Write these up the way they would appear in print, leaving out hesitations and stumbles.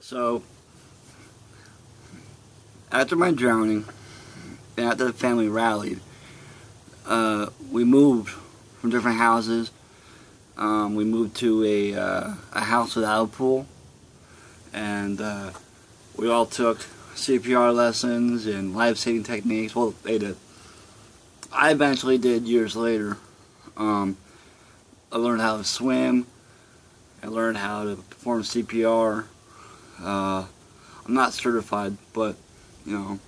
So, after my drowning, and after the family rallied, we moved from different houses. We moved to a house without a pool, and we all took CPR lessons and life-saving techniques. Well, they did. I eventually did years later. I learned how to swim. I learned how to perform CPR. I'm not certified, but you know,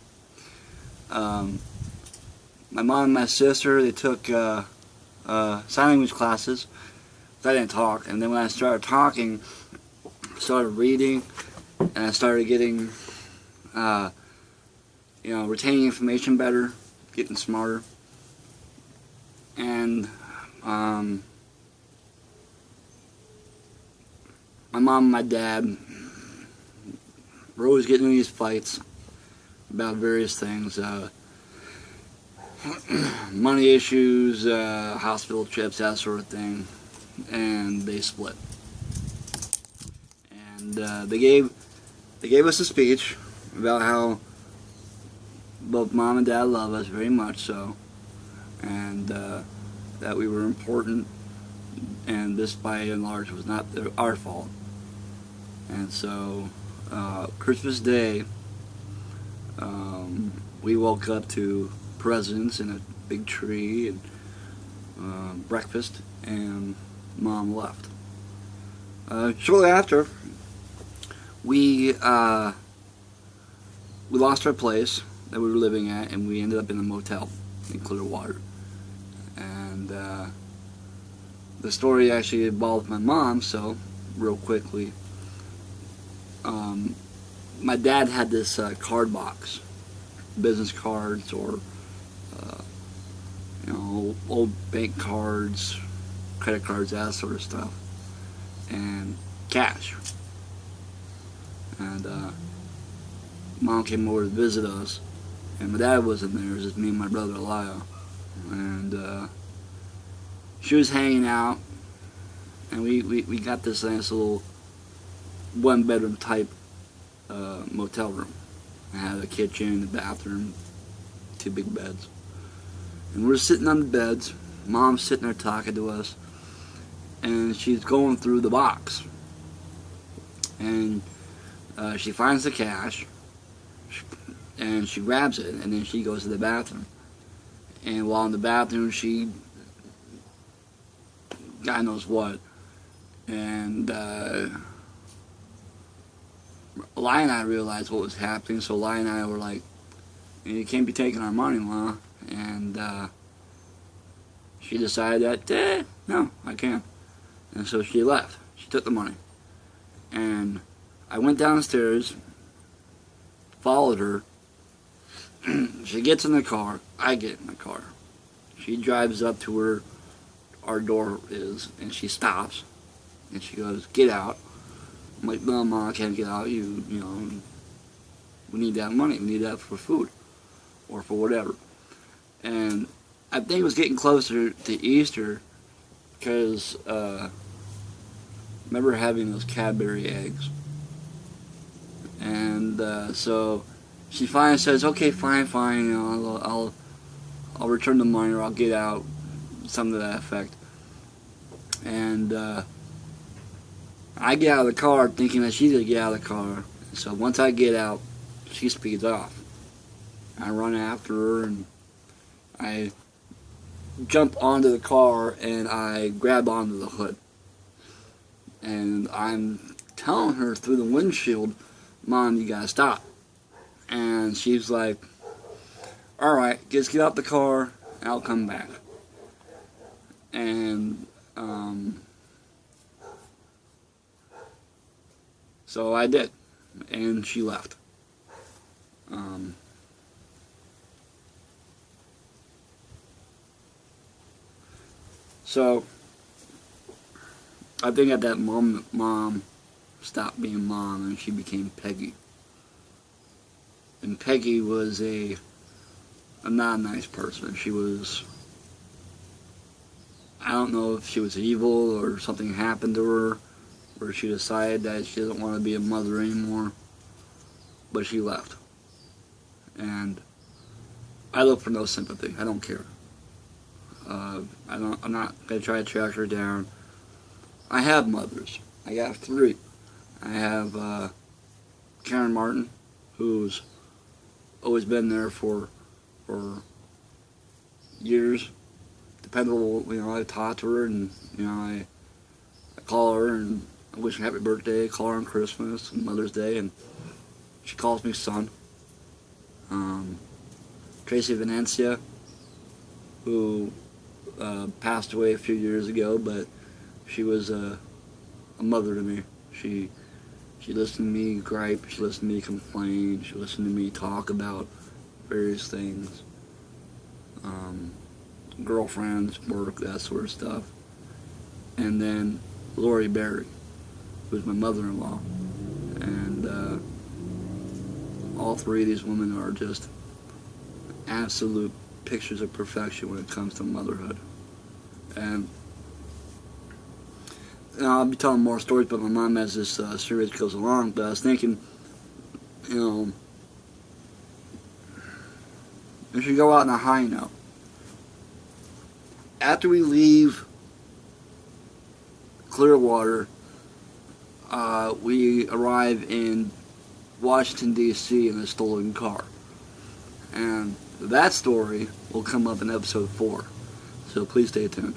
my mom and my sister, they took sign language classes. I didn't talk, and then when I started talking, I started reading, and I started getting, retaining information better, getting smarter, and my mom and my dad were always getting in these fights about various things, money issues, hospital trips, that sort of thing, and they split. And they gave us a speech about how both mom and dad love us very much so, and that we were important, and this by and large was not our fault. And so Christmas Day, we woke up to presents and a big tree and breakfast, and Mom left. Shortly after, we lost our place that we were living at, and we ended up in a motel in Clearwater. And the story actually involved my mom, so real quickly, my dad had this card box, business cards or old bank cards, credit cards, that sort of stuff, and cash. And Mom came over to visit us, and my dad wasn't there. It was just me and my brother Elia, and she was hanging out, and we got this nice little one-bedroom type motel room. I had a kitchen, a bathroom, 2 big beds. And we're sitting on the beds. Mom's sitting there talking to us, and she's going through the box. And she finds the cash, and she grabs it, and then she goes to the bathroom. And while in the bathroom, she, God knows what, and Eli and I realized what was happening, so Eli and I were like, "You can't be taking our money, Ma." And she decided that, no, I can't. And so she left. She took the money. And I went downstairs, followed her. She gets in the car. I get in the car. She drives up to where our door is, and she stops. And she goes, "Get out." I'm like, "No, Mom, I can't get out. We need that money. We need that for food or for whatever." And I think it was getting closer to Easter because I remember having those Cadbury eggs. And so she finally says, "Okay, fine, I'll return the money or I'll get out," something to that effect. And I get out of the car thinking that she's going to get out of the car. So once I get out, she speeds off. I run after her, and I jump onto the car, and I grab onto the hood. And I'm telling her through the windshield, "Mom, you got to stop." And she's like, "All right, just get out the car, and I'll come back." And so I did, and she left. So I think at that moment, Mom stopped being Mom, and she became Peggy. And Peggy was a not nice person. She was, I don't know if she was evil or something happened to her, where she decided that she doesn't want to be a mother anymore, but she left. And I look for no sympathy. I don't care. I'm not gonna try to track her down. I have mothers. I got 3. I have Karen Martin, who's always been there for years. Dependable, I talk to her, and I call her and I wish her happy birthday. Call her on Christmas and Mother's Day, and she calls me son. Tracy Venencia, who passed away a few years ago, but she was a mother to me. She listened to me gripe, she listened to me complain, she listened to me talk about various things. Girlfriends, work, that sort of stuff. And then Lori Berry, who's my mother-in-law. And all 3 of these women are just absolute pictures of perfection when it comes to motherhood. And I'll be telling more stories about my mom as this series goes along, but I was thinking, we should go out on a high note. After we leave Clearwater, we arrive in Washington, D.C. in a stolen car. And that story will come up in episode 4. So please stay tuned.